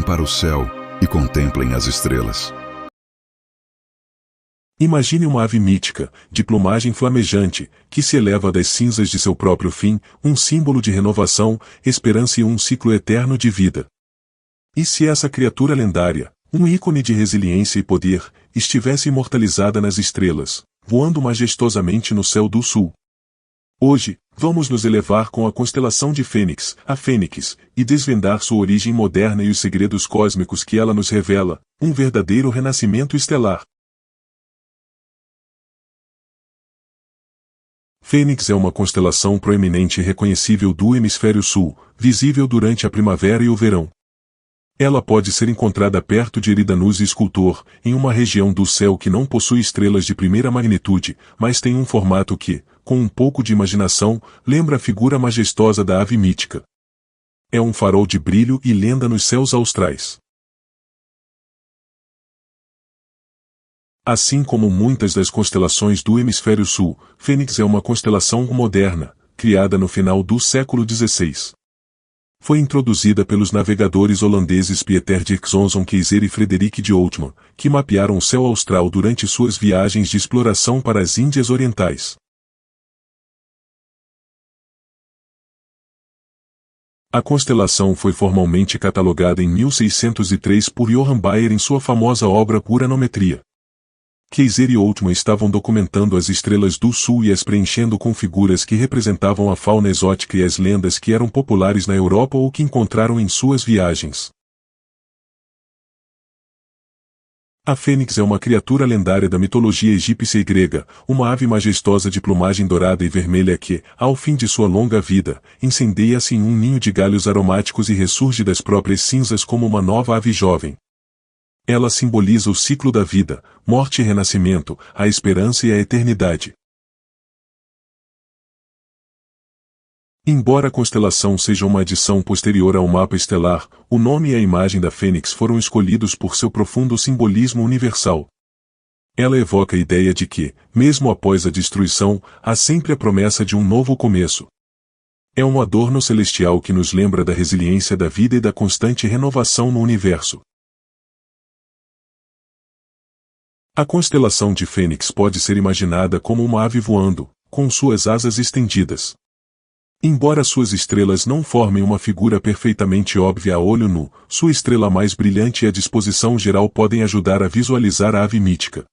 para o céu e contemplem as estrelas. Imagine uma ave mítica, de plumagem flamejante, que se eleva das cinzas de seu próprio fim, um símbolo de renovação, esperança e um ciclo eterno de vida. E se essa criatura lendária, um ícone de resiliência e poder, estivesse imortalizada nas estrelas, voando majestosamente no céu do sul? Hoje, vamos nos elevar com a constelação de Fênix, a Fênix, e desvendar sua origem moderna e os segredos cósmicos que ela nos revela, um verdadeiro renascimento estelar. Fênix é uma constelação proeminente e reconhecível do hemisfério sul, visível durante a primavera e o verão. Ela pode ser encontrada perto de Eridanus e Escultor, em uma região do céu que não possui estrelas de primeira magnitude, mas tem um formato que, com um pouco de imaginação, lembra a figura majestosa da ave mítica. É um farol de brilho e lenda nos céus austrais. Assim como muitas das constelações do hemisfério sul, Fênix é uma constelação moderna, criada no final do século XVI. Foi introduzida pelos navegadores holandeses Pieter Dirkson Keyser e Frederik de Outman, que mapearam o céu austral durante suas viagens de exploração para as Índias Orientais. A constelação foi formalmente catalogada em 1603 por Johann Bayer em sua famosa obra Uranometria. Keyser e Outman estavam documentando as estrelas do sul e as preenchendo com figuras que representavam a fauna exótica e as lendas que eram populares na Europa ou que encontraram em suas viagens. A Fênix é uma criatura lendária da mitologia egípcia e grega, uma ave majestosa de plumagem dourada e vermelha que, ao fim de sua longa vida, incendeia-se em um ninho de galhos aromáticos e ressurge das próprias cinzas como uma nova ave jovem. Ela simboliza o ciclo da vida, morte e renascimento, a esperança e a eternidade. Embora a constelação seja uma adição posterior ao mapa estelar, o nome e a imagem da Fênix foram escolhidos por seu profundo simbolismo universal. Ela evoca a ideia de que, mesmo após a destruição, há sempre a promessa de um novo começo. É um adorno celestial que nos lembra da resiliência da vida e da constante renovação no universo. A constelação de Fênix pode ser imaginada como uma ave voando, com suas asas estendidas. Embora suas estrelas não formem uma figura perfeitamente óbvia a olho nu, sua estrela mais brilhante e a disposição geral podem ajudar a visualizar a ave mítica.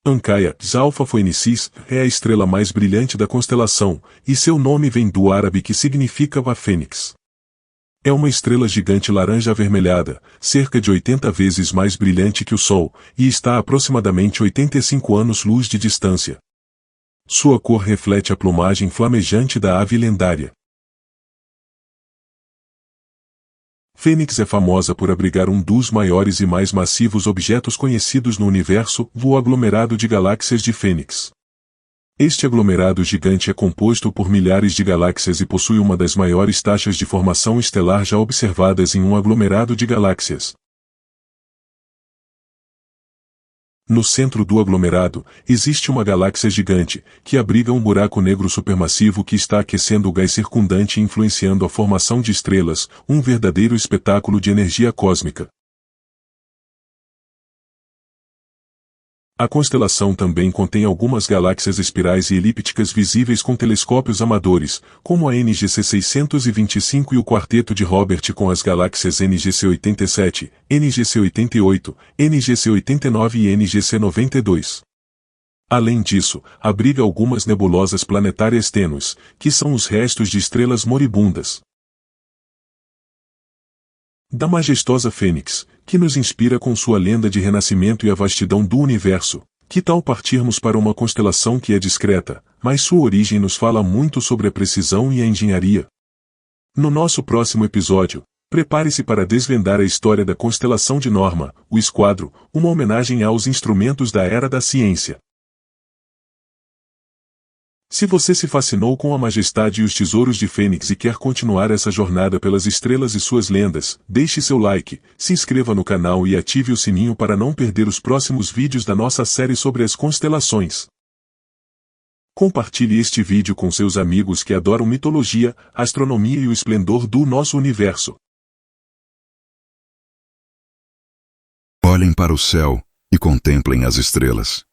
Ancaia Alpha Phoenicis é a estrela mais brilhante da constelação, e seu nome vem do árabe que significa a fênix. É uma estrela gigante laranja avermelhada, cerca de 80 vezes mais brilhante que o Sol, e está a aproximadamente 85 anos-luz de distância. Sua cor reflete a plumagem flamejante da ave lendária. Fênix é famosa por abrigar um dos maiores e mais massivos objetos conhecidos no universo, o aglomerado de galáxias de Fênix. Este aglomerado gigante é composto por milhares de galáxias e possui uma das maiores taxas de formação estelar já observadas em um aglomerado de galáxias. No centro do aglomerado, existe uma galáxia gigante, que abriga um buraco negro supermassivo que está aquecendo o gás circundante e influenciando a formação de estrelas, um verdadeiro espetáculo de energia cósmica. A constelação também contém algumas galáxias espirais e elípticas visíveis com telescópios amadores, como a NGC 625 e o quarteto de Robert com as galáxias NGC 87, NGC 88, NGC 89 e NGC 92. Além disso, abriga algumas nebulosas planetárias tênues, que são os restos de estrelas moribundas. Da majestosa Fênix, que nos inspira com sua lenda de renascimento e a vastidão do universo, que tal partirmos para uma constelação que é discreta, mas sua origem nos fala muito sobre a precisão e a engenharia? No nosso próximo episódio, prepare-se para desvendar a história da constelação de Norma, o Esquadro, uma homenagem aos instrumentos da era da ciência. Se você se fascinou com a majestade e os tesouros de Fênix e quer continuar essa jornada pelas estrelas e suas lendas, deixe seu like, se inscreva no canal e ative o sininho para não perder os próximos vídeos da nossa série sobre as constelações. Compartilhe este vídeo com seus amigos que adoram mitologia, astronomia e o esplendor do nosso universo. Olhem para o céu e contemplem as estrelas.